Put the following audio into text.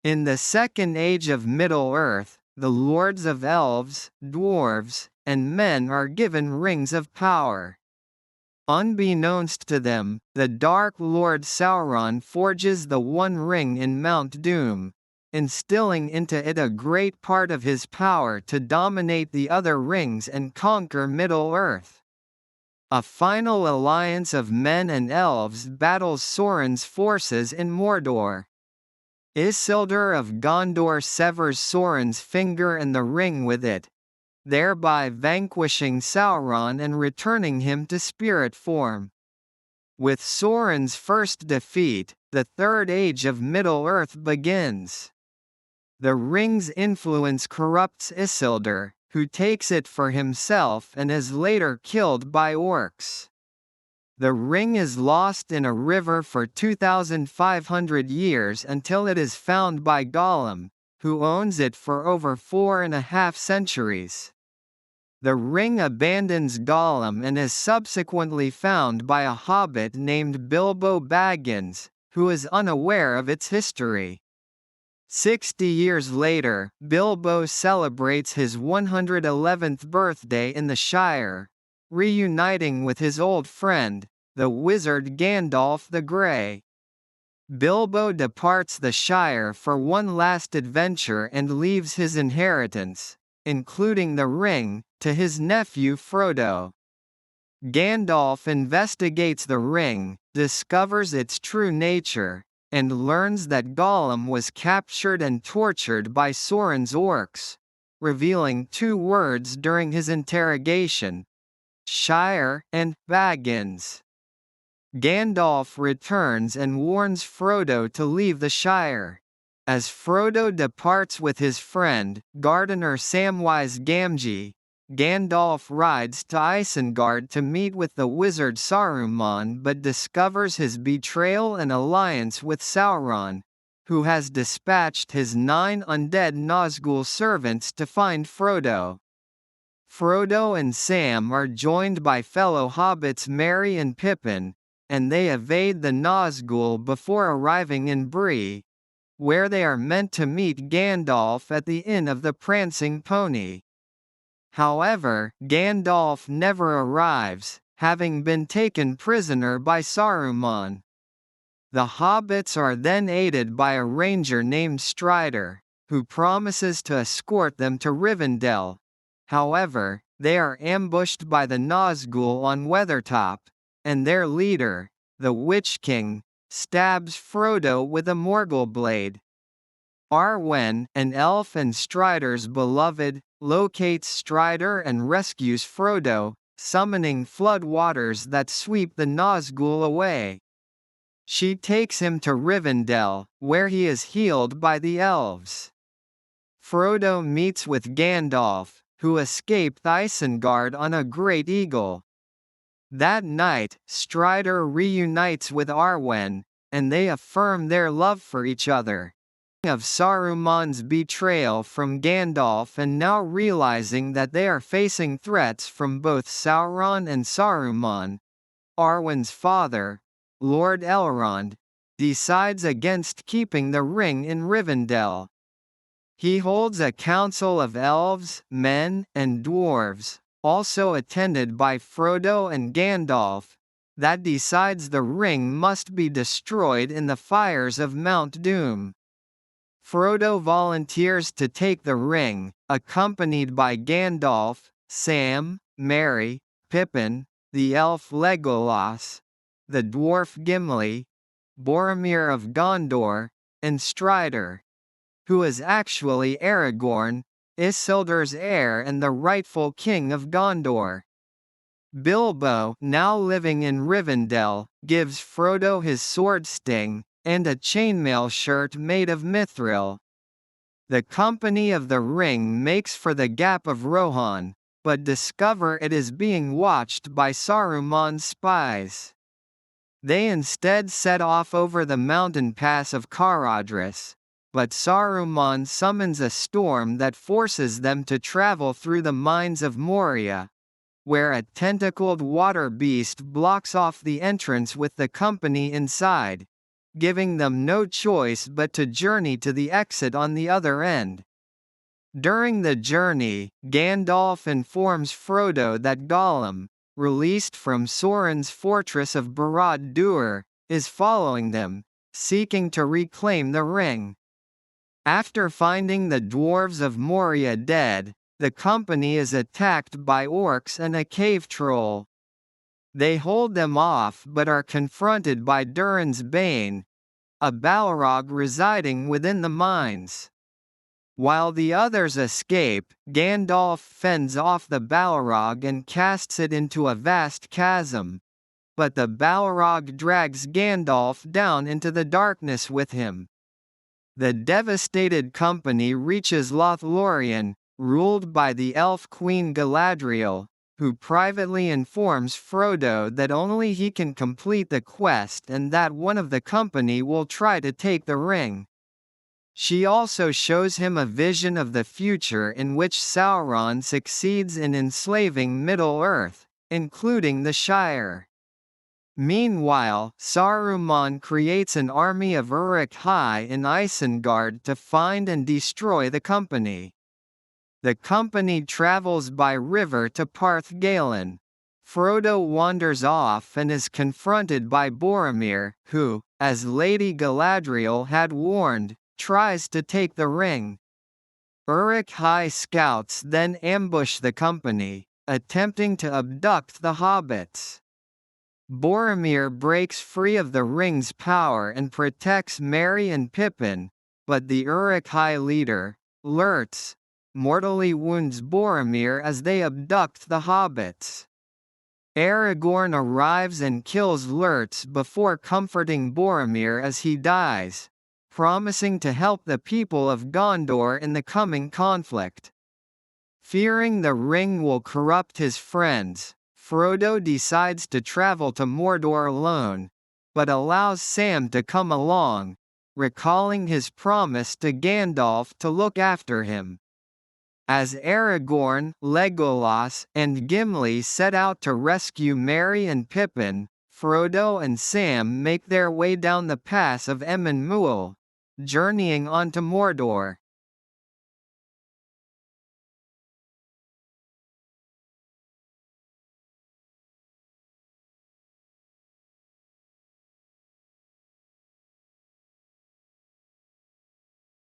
In the Second Age of Middle-earth, the lords of elves, dwarves, and men are given rings of power. Unbeknownst to them, the Dark Lord Sauron forges the One Ring in Mount Doom, instilling into it a great part of his power to dominate the other rings and conquer Middle-earth. A final alliance of men and elves battles Sauron's forces in Mordor. Isildur of Gondor severs Sauron's finger and the ring with it, thereby vanquishing Sauron and returning him to spirit form. With Sauron's first defeat, the Third Age of Middle-earth begins. The ring's influence corrupts Isildur, who takes it for himself and is later killed by orcs. The ring is lost in a river for 2,500 years until it is found by Gollum, who owns it for over 4.5 centuries. The ring abandons Gollum and is subsequently found by a hobbit named Bilbo Baggins, who is unaware of its history. 60 years later, Bilbo celebrates his 111th birthday in the Shire, reuniting with his old friend, the wizard Gandalf the Grey. Bilbo departs the Shire for one last adventure and leaves his inheritance, including the ring, to his nephew Frodo. Gandalf investigates the ring, discovers its true nature, and learns that Gollum was captured and tortured by Sauron's orcs, revealing 2 words during his interrogation: Shire and Baggins. Gandalf returns and warns Frodo to leave the Shire. As Frodo departs with his friend, gardener Samwise Gamgee, Gandalf rides to Isengard to meet with the wizard Saruman but discovers his betrayal and alliance with Sauron, who has dispatched his 9 undead Nazgul servants to find Frodo. Frodo and Sam are joined by fellow hobbits Merry and Pippin, and they evade the Nazgul before arriving in Bree, where they are meant to meet Gandalf at the Inn of the Prancing Pony. However, Gandalf never arrives, having been taken prisoner by Saruman. The hobbits are then aided by a ranger named Strider, who promises to escort them to Rivendell. However, they are ambushed by the Nazgul on Weathertop, and their leader, the Witch King, stabs Frodo with a Morgul blade. Arwen, an elf and Strider's beloved, locates Strider and rescues Frodo, summoning flood waters that sweep the Nazgul away. She takes him to Rivendell, where he is healed by the elves. Frodo meets with Gandalf, who escaped Isengard on a great eagle. That night, Strider reunites with Arwen, and they affirm their love for each other. Of Saruman's betrayal from Gandalf and now realizing that they are facing threats from both Sauron and Saruman, Arwen's father, Lord Elrond, decides against keeping the ring in Rivendell. He holds a council of elves, men, and dwarves, also attended by Frodo and Gandalf, that decides the ring must be destroyed in the fires of Mount Doom. Frodo volunteers to take the ring, accompanied by Gandalf, Sam, Merry, Pippin, the elf Legolas, the dwarf Gimli, Boromir of Gondor, and Strider, who is actually Aragorn, Isildur's heir and the rightful king of Gondor. Bilbo, now living in Rivendell, gives Frodo his sword sting, and a chainmail shirt made of mithril. The Company of the Ring makes for the Gap of Rohan, but discover it is being watched by Saruman's spies. They instead set off over the mountain pass of Caradhras, but Saruman summons a storm that forces them to travel through the mines of Moria, where a tentacled water beast blocks off the entrance with the company inside, giving them no choice but to journey to the exit on the other end. During the journey, Gandalf informs Frodo that Gollum, released from Sauron's fortress of Barad-dûr, is following them, seeking to reclaim the ring. After finding the dwarves of Moria dead, the company is attacked by orcs and a cave troll. They hold them off but are confronted by Durin's Bane, a Balrog residing within the mines. While the others escape, Gandalf fends off the Balrog and casts it into a vast chasm, but the Balrog drags Gandalf down into the darkness with him. The devastated company reaches Lothlorien, ruled by the elf queen Galadriel, who privately informs Frodo that only he can complete the quest and that one of the company will try to take the ring. She also shows him a vision of the future in which Sauron succeeds in enslaving Middle-earth, including the Shire. Meanwhile, Saruman creates an army of Uruk-hai in Isengard to find and destroy the company. The company travels by river to Parth Galen. Frodo wanders off and is confronted by Boromir, who, as Lady Galadriel had warned, tries to take the ring. Uruk-hai scouts then ambush the company, attempting to abduct the hobbits. Boromir breaks free of the ring's power and protects Merry and Pippin, but the Uruk-hai leader, Lurtz, mortally wounds Boromir as they abduct the hobbits. Aragorn arrives and kills Lurtz before comforting Boromir as he dies, promising to help the people of Gondor in the coming conflict. Fearing the ring will corrupt his friends, Frodo decides to travel to Mordor alone, but allows Sam to come along, recalling his promise to Gandalf to look after him. As Aragorn, Legolas, and Gimli set out to rescue Merry and Pippin, Frodo and Sam make their way down the pass of Emyn Muil, journeying on to Mordor.